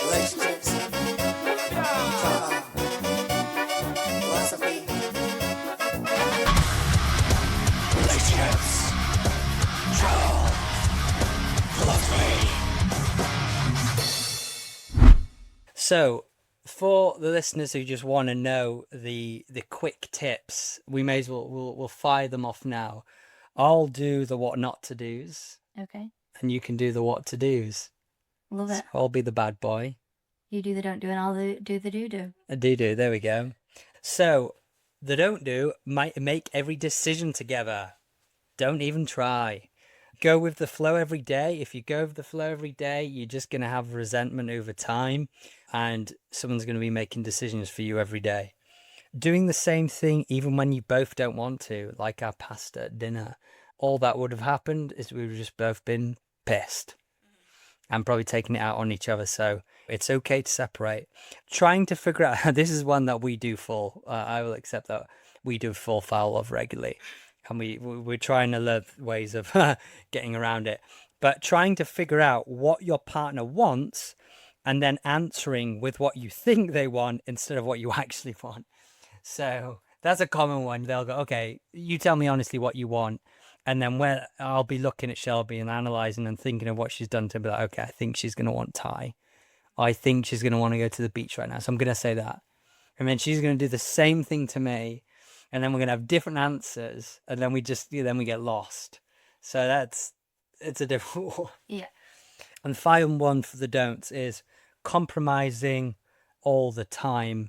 relationships, philosophy, relationships, trauma, philosophy. So, for the listeners who just want to know the quick tips, we may as well we'll fire them off now. I'll do the what not to do's, Okay. and you can do the what to do's. Love it. So I'll be the bad boy. You do the don't do, and I'll do the do. A do. There we go. So, the don't do might make every decision together. Don't even try. Go with the flow every day. If you go with the flow every day, you're just going to have resentment over time, and someone's going to be making decisions for you every day. Doing the same thing even when you both don't want to, like our pasta at dinner. All that would have happened is we would have just both been pissed and probably taking it out on each other. So it's okay to separate. Trying to figure out, this is one that we do I will accept that we do fall foul of regularly. And we're trying to learn ways of getting around it. But trying to figure out what your partner wants and then answering with what you think they want instead of what you actually want. So that's a common one. They'll go, okay, you tell me honestly what you want. And then when I'll be looking at Shelby and analysing and thinking of what she's done to be like, okay, I think she's going to want Thai. I think she's going to want to go to the beach right now. So I'm going to say that. And then she's going to do the same thing to me. And then we're going to have different answers. And then we get lost. So it's a different one. Yeah. And final one for the don'ts is compromising all the time.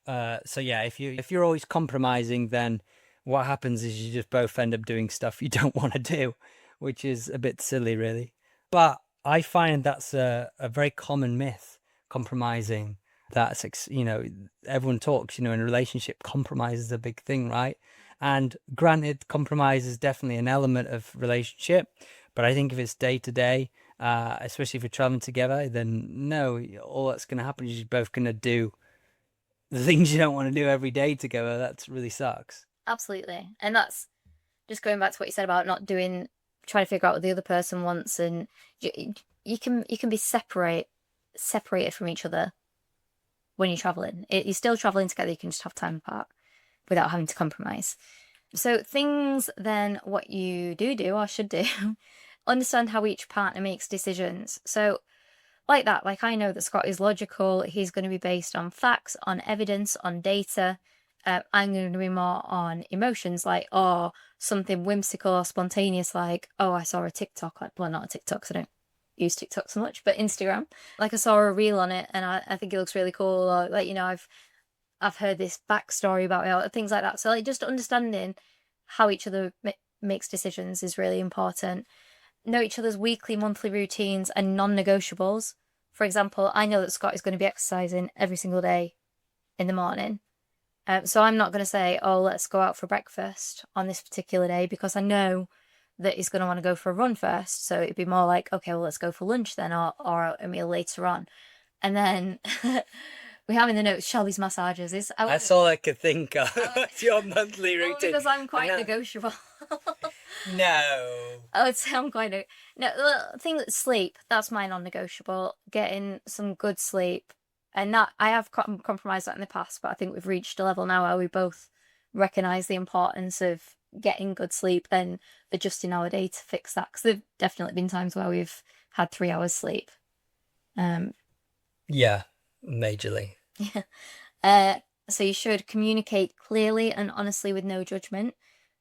So yeah, if you're always compromising, then what happens is you just both end up doing stuff you don't want to do, which is a bit silly, really. But I find that's a very common myth, compromising. That's, everyone talks, in a relationship, compromise is a big thing, right? And granted, compromise is definitely an element of relationship. But I think if it's day to day, especially if you're traveling together, then no, all that's going to happen is you're both going to do the things you don't want to do every day together. That really sucks. Absolutely. And that's just going back to what you said about not trying to figure out what the other person wants, and you can be separated from each other when you're traveling. You're still traveling together, you can just have time apart without having to compromise. So things then, what you do or should do, understand how each partner makes decisions. So like that, like I know that Scott is logical, he's going to be based on facts, on evidence, on data. I'm going to be more on emotions, like, something whimsical or spontaneous, like, I saw a TikTok, well, not a TikTok, because I don't use TikTok so much, but Instagram. Like, I saw a reel on it, and I think it looks really cool, or, like, I've heard this backstory about it, things like that. So, like, just understanding how each other makes decisions is really important. Know each other's weekly, monthly routines and non-negotiables. For example, I know that Scott is going to be exercising every single day in the morning. So I'm not going to say, let's go out for breakfast on this particular day, because I know that he's going to want to go for a run first. So it'd be more like, okay, well, let's go for lunch then, or a meal later on. And then we have in the notes Shelby's massages. That's all I could think of. It's your monthly routine. Because I'm quite negotiable. No. I would say I'm quite no. The thing that sleep, that's my non-negotiable. Getting some good sleep. And that I have compromised that in the past, but I think we've reached a level now where we both recognise the importance of getting good sleep and adjusting our day to fix that. Because there've definitely been times where we've had 3 hours sleep. Yeah, majorly. So you should communicate clearly and honestly with no judgment.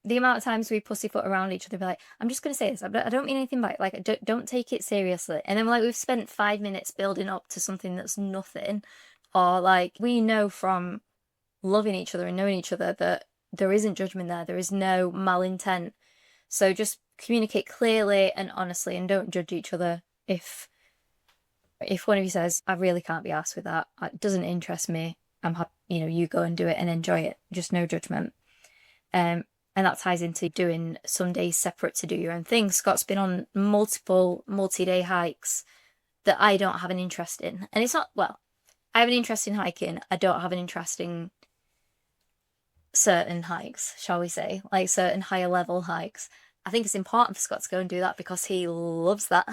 The amount of times we pussyfoot around each other, be like, I'm just going to say this, I don't mean anything by it. Like, don't take it seriously. And then, like, we've spent 5 minutes building up to something that's nothing. Or, like, we know from loving each other and knowing each other that there isn't judgment there. There is no malintent. So just communicate clearly and honestly, and don't judge each other. If one of you says, I really can't be arsed with that, it doesn't interest me, I'm happy, you go and do it and enjoy it. Just no judgment. And that ties into doing some days separate to do your own thing. Scott's been on multiple multi-day hikes that I don't have an interest in. And it's not, I have an interest in hiking. I don't have an interest in certain hikes, shall we say, like certain higher level hikes. I think it's important for Scott to go and do that because he loves that.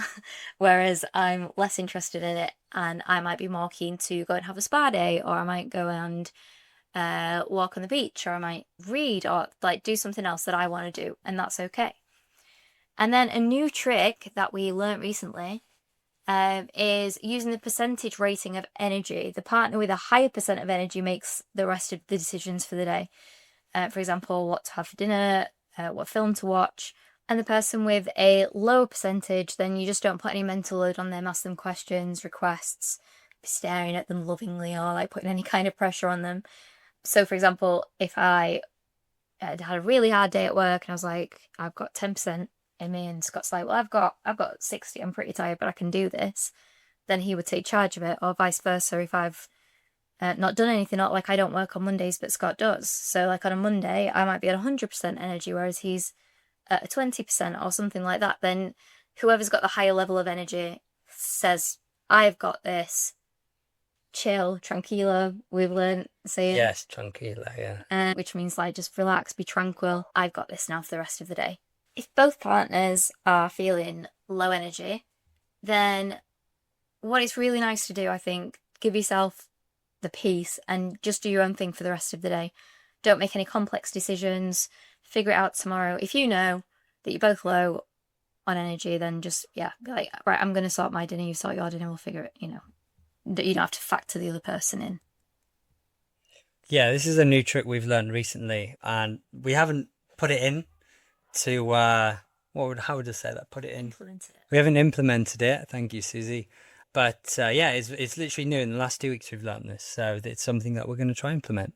Whereas I'm less interested in it. and I might be more keen to go and have a spa day, or I might go and walk on the beach, or I might read, or like do something else that I want to do, and that's okay. And then a new trick that we learnt recently is using the percentage rating of energy. The partner with a higher percent of energy makes the rest of the decisions for the day. For example, what to have for dinner, what film to watch. And the person with a lower percentage, then you just don't put any mental load on them, ask them questions, requests, be staring at them lovingly, or like putting any kind of pressure on them. So, for example, if I had a really hard day at work and I was like, I've got 10% in me, and Scott's like, well, I've got 60, I'm pretty tired, but I can do this, then he would take charge of it, or vice versa. If I've not done anything, not like I don't work on Mondays, but Scott does. So like on a Monday, I might be at 100% energy, whereas he's at 20% or something like that. Then whoever's got the higher level of energy says, I've got this. Chill, tranquila, we've learned saying. Yes, tranquila, yeah. Which means like just relax, be tranquil. I've got this now for the rest of the day. If both partners are feeling low energy, then what it's really nice to do, I think, give yourself the peace and just do your own thing for the rest of the day. Don't make any complex decisions. Figure it out tomorrow. If you know that you're both low on energy, then just, be like, right, I'm going to sort my dinner, you sort your dinner, we'll figure it, you don't have to factor the other person in. Yeah, this is a new trick we've learned recently, and we haven't put it in to, how would I say that? Put it in. Implemented it. We haven't implemented it. Thank you, Susie. But it's literally new. In the last 2 weeks we've learned this, so it's something that we're going to try and implement.